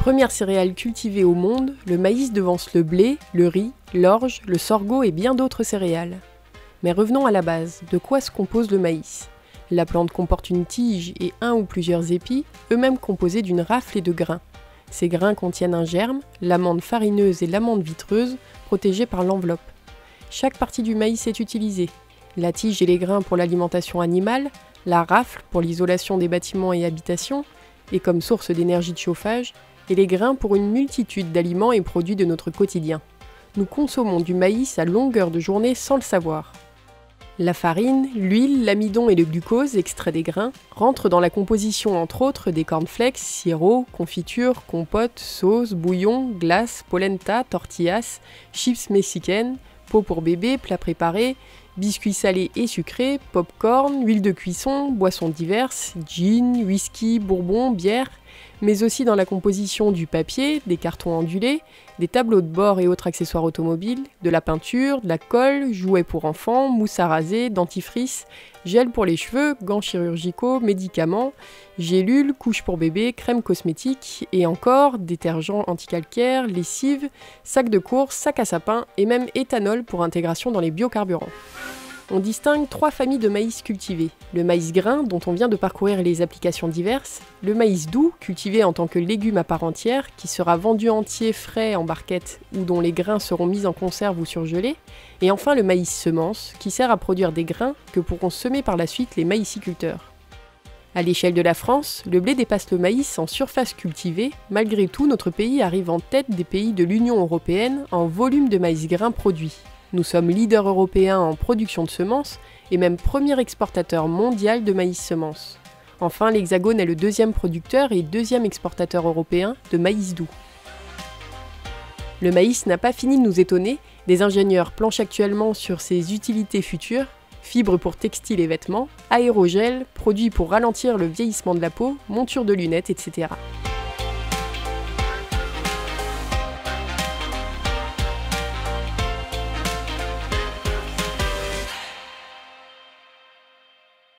Première céréale cultivée au monde, le maïs devance le blé, le riz, l'orge, le sorgho et bien d'autres céréales. Mais revenons à la base, de quoi se compose le maïs? La plante comporte une tige et un ou plusieurs épis, eux-mêmes composés d'une rafle et de grains. Ces grains contiennent un germe, l'amande farineuse et l'amande vitreuse, protégées par l'enveloppe. Chaque partie du maïs est utilisée. La tige et les grains pour l'alimentation animale, la rafle pour l'isolation des bâtiments et habitations, et comme source d'énergie de chauffage, et les grains pour une multitude d'aliments et produits de notre quotidien. Nous consommons du maïs à longueur de journée sans le savoir. La farine, l'huile, l'amidon et le glucose, extraits des grains, rentrent dans la composition entre autres des cornflakes, sirops, confitures, compotes, sauces, bouillons, glaces, polenta, tortillas, chips mexicaines, pots pour bébés, plats préparés, biscuits salés et sucrés, pop-corn, huile de cuisson, boissons diverses, gin, whisky, bourbon, bière, mais aussi dans la composition du papier, des cartons ondulés, des tableaux de bord et autres accessoires automobiles, de la peinture, de la colle, jouets pour enfants, mousse à raser, dentifrice, gel pour les cheveux, gants chirurgicaux, médicaments, gélules, couches pour bébé, crème cosmétique et encore détergents anticalcaires, lessive, sacs de course, sacs à sapin et même éthanol pour intégration dans les biocarburants. On distingue 3 familles de maïs cultivés. Le maïs grain, dont on vient de parcourir les applications diverses, le maïs doux, cultivé en tant que légume à part entière, qui sera vendu entier frais en barquette ou dont les grains seront mis en conserve ou surgelés, et enfin le maïs semence, qui sert à produire des grains que pourront semer par la suite les maïsiculteurs. À l'échelle de la France, le blé dépasse le maïs en surface cultivée, malgré tout notre pays arrive en tête des pays de l'Union européenne en volume de maïs grain produit. Nous sommes leaders européens en production de semences et même premier exportateur mondial de maïs semences. Enfin, l'Hexagone est le deuxième producteur et deuxième exportateur européen de maïs doux. Le maïs n'a pas fini de nous étonner, des ingénieurs planchent actuellement sur ses utilités futures, fibres pour textiles et vêtements, aérogel, produits pour ralentir le vieillissement de la peau, montures de lunettes, etc.